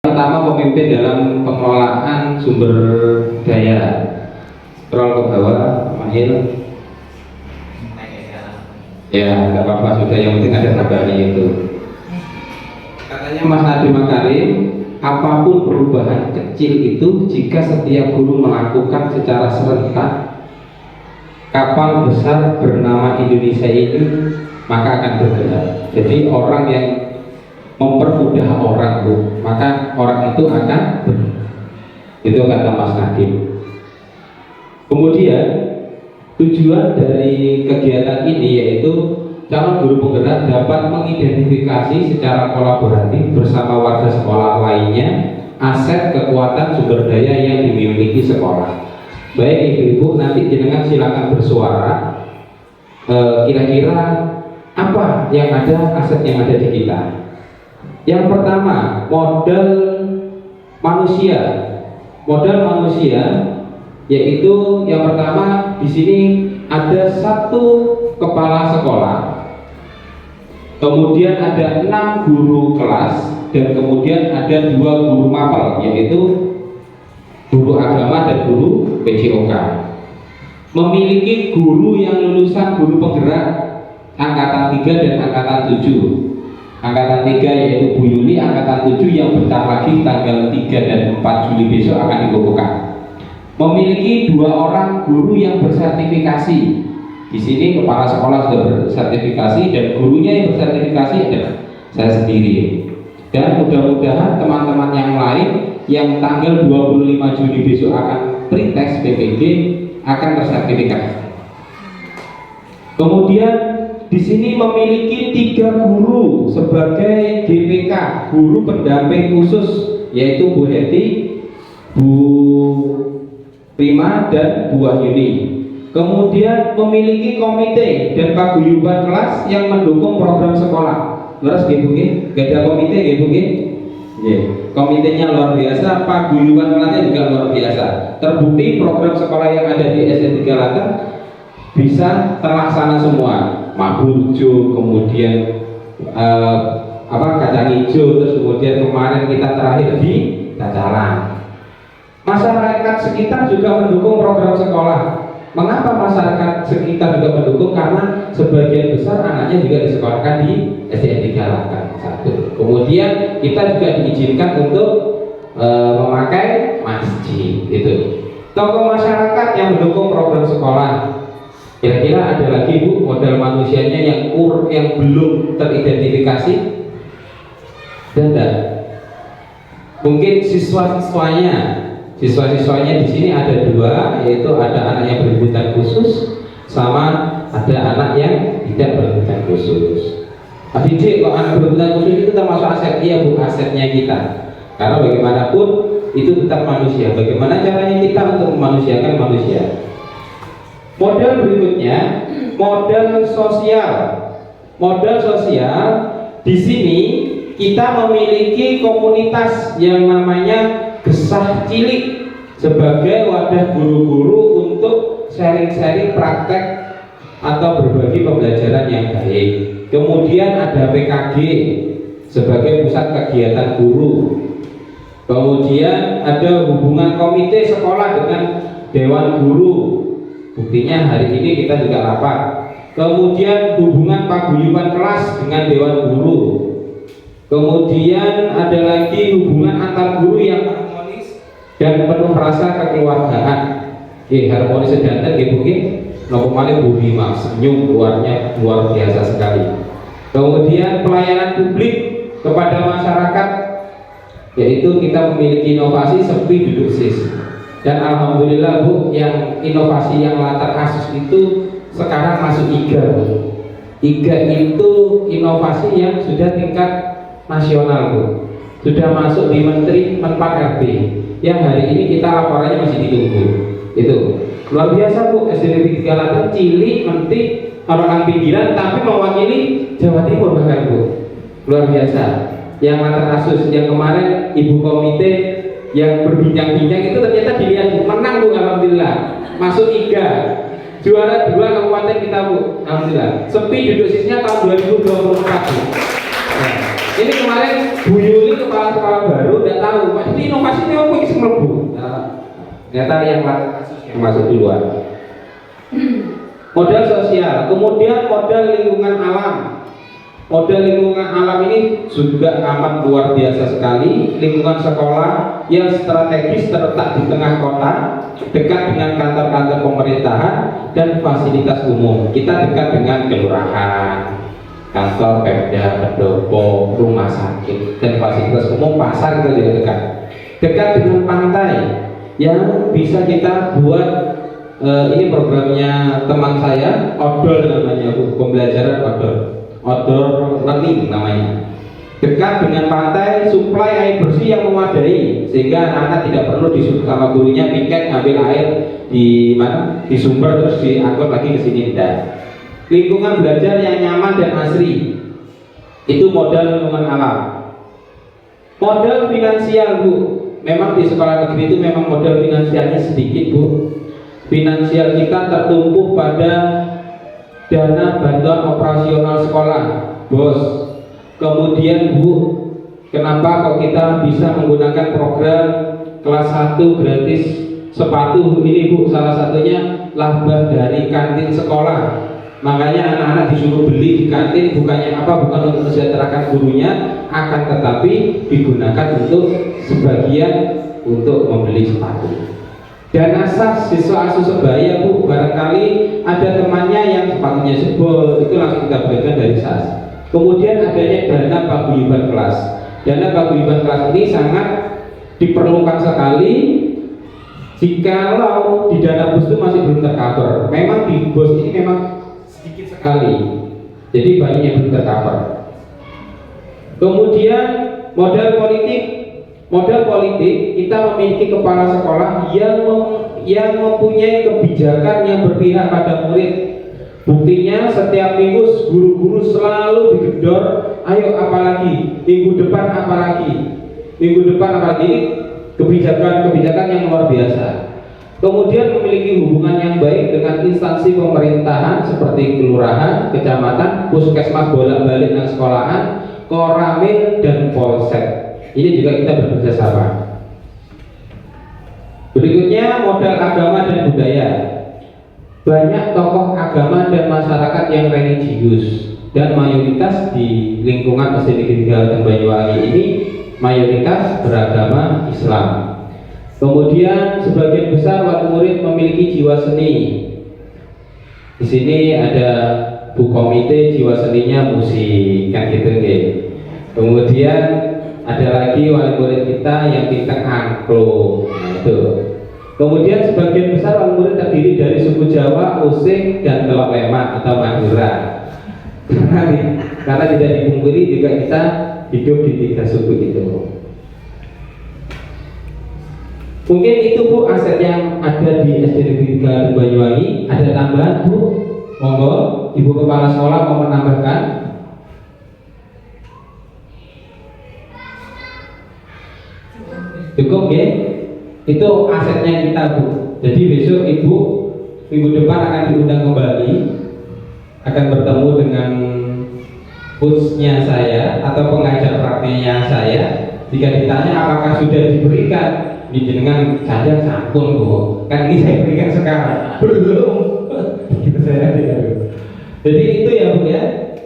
Pertama, pemimpin dalam pengelolaan sumber daya. Scroll ke bawah, Mahil. Ya, nggak apa-apa, sudah, yang penting ada gambarnya itu. Katanya Mas Nadiem Makarim, apapun perubahan kecil itu jika setiap guru melakukan secara serentak, kapal besar bernama Indonesia ini maka akan bergerak. Jadi orang yang mempermudah orang, Bu, maka orang itu akan itu kata Mas Nadiem. Kemudian tujuan dari kegiatan ini yaitu calon guru penggerak dapat mengidentifikasi secara kolaboratif bersama warga sekolah lainnya aset kekuatan sumber daya yang dimiliki sekolah. Baik ibu-ibu, nanti jenengan silakan bersuara. Kira-kira apa yang ada, aset yang ada di kita? Yang pertama, modal manusia. Modal manusia yaitu yang pertama di sini ada 1 kepala sekolah, kemudian ada 6 guru kelas, dan kemudian ada 2 guru mapel, yaitu guru agama dan guru PJOK. Memiliki guru yang lulusan guru penggerak angkatan 3 dan angkatan 7. Angkatan 3 yaitu Bu Yuli, angkatan 7 yang bentar lagi tanggal 3 dan 4 Juli besok akan dikukuhkan. Memiliki 2 orang guru yang bersertifikasi. Di sini kepala sekolah sudah bersertifikasi dan gurunya yang bersertifikasi adalah saya sendiri. Dan mudah-mudahan teman-teman yang lain yang tanggal 25 Juli besok akan pretest PPG akan tersertifikasi. Kemudian di sini memiliki 3 guru sebagai GPK, guru pendamping khusus, yaitu Bu Heti, Bu Prima, dan Bu Wahyuni. Kemudian memiliki komite dan paguyuban kelas yang mendukung program sekolah. Leres nggih Bu nggih? Gak ada komite nggih Bu nggih? Nggih. Komitenya luar biasa, paguyuban kelasnya juga luar biasa. Terbukti program sekolah yang ada di SD 3 Laten bisa terlaksana semua. Mahburjo, kemudian kacang hijau, terus kemudian kemarin kita terakhir di Tacalan. Masyarakat sekitar juga mendukung program sekolah. Mengapa masyarakat sekitar juga mendukung? Karena sebagian besar anaknya juga disekolahkan di SD 3 Laten 1. Kemudian kita juga diizinkan untuk memakai masjid. Itu tokoh masyarakat yang mendukung program sekolah. Kira-kira ada lagi Bu modal manusianya yang belum teridentifikasi? Tidak. Mungkin siswa-siswanya di sini ada 2, yaitu ada anak yang berkebutuhan khusus sama ada anak yang tidak berkebutuhan khusus. Adik, kok anak berkebutuhan khusus itu termasuk aset? Iya Bu, asetnya kita. Karena bagaimanapun itu tetap manusia. Bagaimana caranya kita untuk memanusiakan manusia? Modal berikutnya, modal sosial. Modal sosial di sini kita memiliki komunitas yang namanya Gesah Cilik sebagai wadah guru-guru untuk sharing-sharing praktek atau berbagi pembelajaran yang baik. Kemudian ada PKG sebagai pusat kegiatan guru. Kemudian ada hubungan komite sekolah dengan dewan guru. Buktinya hari ini kita juga rapat. Kemudian hubungan paguyuban kelas dengan dewan guru. Kemudian ada lagi hubungan antar guru yang harmonis dan penuh rasa kekeluargaan. Harmonis sedanten mungkin kemarin Bu Bima senyum luar biasa sekali. Kemudian pelayanan publik kepada masyarakat, yaitu kita memiliki inovasi sepi duduk sis. Dan alhamdulillah Bu, yang inovasi yang latar kasus itu sekarang masuk IGA Bu. IGA itu inovasi yang sudah tingkat nasional Bu. Sudah masuk di Menteri Menpak RB. yang hari ini kita laporannya masih ditunggu. Itu luar biasa Bu, SD Negeri 3 Klaten cilik, mentik, orang pinggiran tapi mewakili Jawa Timur bahkan Bu. Luar biasa. Yang mantan kasus yang kemarin ibu komite yang berbincang-bincang itu ternyata dilihat Bu, menang Bu, alhamdulillah. Masuk 3, juara 2 kabupaten kita Bu, alhamdulillah. Sepi duduk sisnya tahun 2024 Bu. Nah, ini kemarin Bu Yuli kepala sekolah baru udah tahu, Pak ini inovasinya apa ini semua Bu. Ternyata yang kasus yang masuk duluan. Modal sosial, kemudian modal lingkungan alam. Modal lingkungan alam ini juga amat luar biasa sekali. Lingkungan sekolah yang strategis terletak di tengah kota, dekat dengan kantor-kantor pemerintahan dan fasilitas umum. Kita dekat dengan kelurahan, kantor Pemda, pendopo, rumah sakit, dan fasilitas umum, pasar kita juga dekat. Dekat dengan pantai yang bisa kita buat. Ini programnya teman saya, outdoor namanya Bu, pembelajaran outdoor learning namanya. Dekat dengan pantai, suplai air bersih yang memadai sehingga anak-anak tidak perlu disuruh sama gurunya piket ngambil air di mana, di sumber terus diangkut lagi ke sini, tidak. Lingkungan belajar yang nyaman dan asri, itu modal lingkungan alam. Modal finansial Bu, memang di sekolah negeri itu memang modal finansialnya sedikit Bu. Finansial kita tertumpu pada dana bantuan operasional sekolah, Bos. Kemudian Bu, kenapa kok kita bisa menggunakan program kelas 1 gratis sepatu ini Bu? Salah satunya laba dari kantin sekolah. Makanya anak-anak disuruh beli di kantin, bukannya apa, bukan untuk mensejahterakan gurunya, akan tetapi digunakan untuk sebagian untuk membeli sepatu. Dana sas siswa asuh sebaya Bu, barangkali ada temannya yang sepatunya jebol, itu langsung kita berikan dari sas. Kemudian adanya dana paguyuban kelas. Dana paguyuban kelas ini sangat diperlukan sekali jikalau di dana bos itu masih belum tercover. Memang di bos ini memang sedikit sekali, jadi banyak yang belum tercover. Kemudian modal politik. Modal politik, kita memiliki kepala sekolah yang mempunyai kebijakan yang berpihak pada murid. Buktinya setiap minggu guru-guru selalu digedor, ayo apalagi, minggu depan apalagi, minggu depan apalagi. Kebijakan-kebijakan yang luar biasa. Kemudian memiliki hubungan yang baik dengan instansi pemerintahan seperti kelurahan, kecamatan, puskesmas, bolak-balik dan sekolahan, koramil dan polsek. Ini juga kita bekerja sama. Berikutnya modal agama dan budaya. Banyak tokoh agama dan masyarakat yang religius, dan mayoritas di lingkungan SD Negeri 3 Klaten Banyuwangi ini mayoritas beragama Islam. Kemudian sebagian besar wali murid memiliki jiwa seni. Di sini ada Bu Komite, jiwa seninya musik kan gitu nggih. Kemudian ada lagi wali murid kita yang pintar angklung. Nah, itu. Kemudian sebagian besar wali murid terdiri dari suku Jawa, Osing, dan Telok Lemak atau Madura. Karena tidak dipungkiri juga kita hidup di 3 suku itu. Mungkin itu Bu aset yang ada di SD Negeri 3 Klaten Banyuwangi. Ada tambahan Bu? Monggo, Ibu Kepala Sekolah mau menambahkan? Cukup ya? Itu asetnya kita Bu. Jadi besok Ibu minggu depan akan diundang kembali, akan bertemu dengan coachnya saya atau pengajar prakteknya saya. Jika ditanya apakah sudah diberikan, jenengan saja sampun Bu, kan ini saya berikan sekarang belum. Gitu saya tidak. Jadi itu ya Bu ya,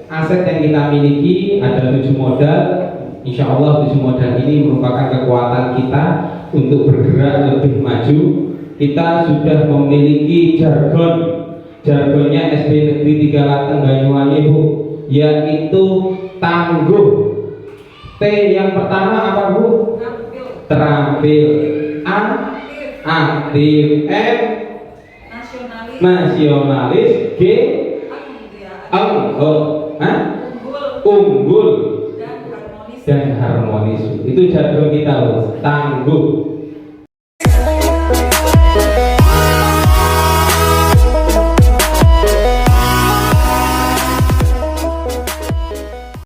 aset yang kita miliki ada 7 modal. Insya Allah 7 modal ini merupakan kekuatan kita untuk bergerak lebih maju. Kita sudah memiliki jargonnya SD Negeri 3 Klaten Banyuwangi Bu, yaitu tangguh. T yang pertama apa Bu? Terampil. A aktif. M nasionalis. G unggul dan harmonis. Itu jargon kita Bu, tangguh.